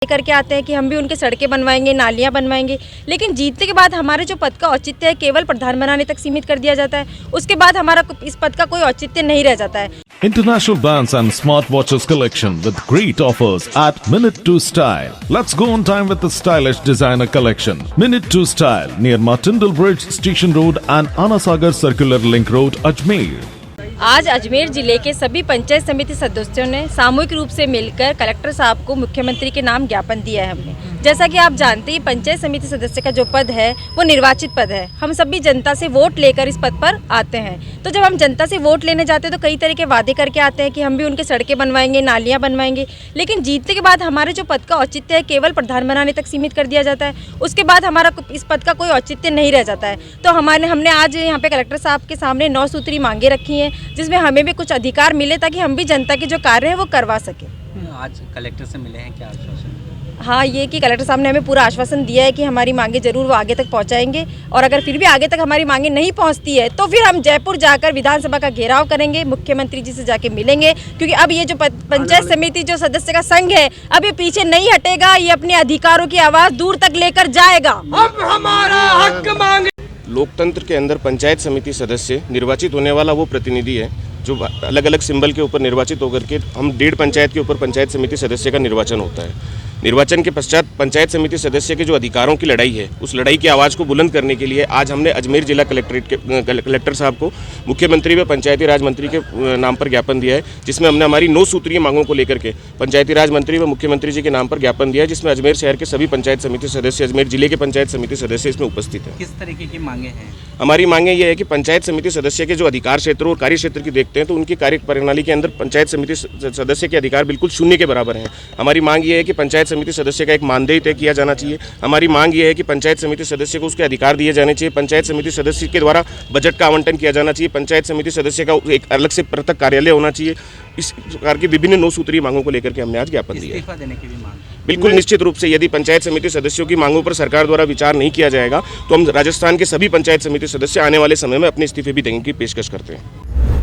करके आते हैं कि हम भी उनके सड़कें बनवाएंगे, नालियां बनवाएंगे, लेकिन जीतने के बाद हमारे जो पद का औचित्य है केवल प्रधान बनाने तक सीमित कर दिया जाता है। उसके बाद हमारा इस पद का कोई औचित्य नहीं रह जाता है। International brands and smartwatches collection with great offers at Minute to Style. Let's go on time with the stylish designer collection. Minute to Style near Martindale Bridge, Station Road and Anasagar Circular Link Road, Ajmer. आज अजमेर जिले के सभी पंचायत समिति सदस्यों ने सामूहिक रूप से मिलकर कलेक्टर साहब को मुख्यमंत्री के नाम ज्ञापन दिया है। हमने जैसा कि आप जानते हैं पंचायत समिति सदस्य का जो पद है वो निर्वाचित पद है। हम सभी जनता से वोट लेकर इस पद पर आते हैं। तो जब हम जनता से वोट लेने जाते हैं तो कई तरह के वादे करके आते हैं कि हम भी उनके सड़कें बनवाएंगे, नालियाँ बनवाएंगे, लेकिन जीतने के बाद हमारे जो पद का औचित्य है केवल प्रधान बनाने तक सीमित कर दिया जाता है। उसके बाद हमारा इस पद का कोई औचित्य नहीं रह जाता है। तो हमने आज यहाँ पे कलेक्टर साहब के सामने 9 सूत्री मांगे रखी हैं, जिसमें हमें भी कुछ अधिकार मिले ताकि हम भी जनता के जो कार्य है वो करवा सके। आज कलेक्टर से मिले हैं, क्या आश्वासन? हाँ, ये कि कलेक्टर साहब ने हमें पूरा आश्वासन दिया है कि हमारी मांगे जरूर वो आगे तक पहुंचाएंगे, और अगर फिर भी आगे तक हमारी मांगे नहीं पहुंचती है तो फिर हम जयपुर जाकर विधानसभा का घेराव करेंगे, मुख्यमंत्री जी से जाके मिलेंगे, क्योंकि अब ये जो पंचायत समिति जो सदस्य का संघ है अब ये पीछे नहीं हटेगा। ये अपने अधिकारों की आवाज दूर तक लेकर जाएगा। अब हमारा हक मांगे। लोकतंत्र के अंदर पंचायत समिति सदस्य निर्वाचित होने वाला वो प्रतिनिधि है जो अलग अलग सिंबल के ऊपर निर्वाचित होकर के हम 1.5 पंचायत के ऊपर पंचायत समिति सदस्य का निर्वाचन होता है। निर्वाचन के पश्चात पंचायत समिति सदस्य के जो अधिकारों की लड़ाई है उस लड़ाई की आवाज़ को बुलंद करने के लिए आज हमने अजमेर जिला कलेक्टर साहब को मुख्यमंत्री व पंचायती राज मंत्री के नाम पर ज्ञापन दिया है, जिसमें हमने हमारी 9 सूत्रीय मांगों को लेकर के पंचायती राज मंत्री व मुख्यमंत्री जी के नाम पर ज्ञापन दिया है, जिसमें अजमेर शहर के सभी पंचायत समिति सदस्य, अजमेर जिले के पंचायत समिति सदस्य इसमें उपस्थित हैं। किस तरीके की मांगे हैं? हमारी मांगे ये है कि पंचायत समिति सदस्य के जो अधिकार क्षेत्र और कार्य क्षेत्र की देखते हैं तो उनकी कार्य प्रणाली के अंदर पंचायत समिति सदस्य के अधिकार बिल्कुल शून्य के बराबर हैं। हमारी मांग ये है कि पंचायत समिति सदस्य का एक मानदेय तय किया जाना चाहिए। हमारी मांग ये है कि पंचायत समिति सदस्य को उसके अधिकार दिए जाने चाहिए। पंचायत समिति सदस्य के द्वारा बजट का आवंटन किया जाना चाहिए। पंचायत समिति सदस्य का एक अलग से पृथक कार्यालय होना चाहिए। इस प्रकार की विभिन्न 9 सूत्रीय मांगों को लेकर के हमने आज ज्ञापन दिया है। इस्तीफा देने की भी मांग? बिल्कुल निश्चित रूप से यदि पंचायत समिति सदस्यों की मांगों पर सरकार द्वारा विचार नहीं किया जाएगा तो हम राजस्थान के सभी पंचायत समिति सदस्य आने वाले समय में अपने इस्तीफे भी देने की पेशकश करते हैं।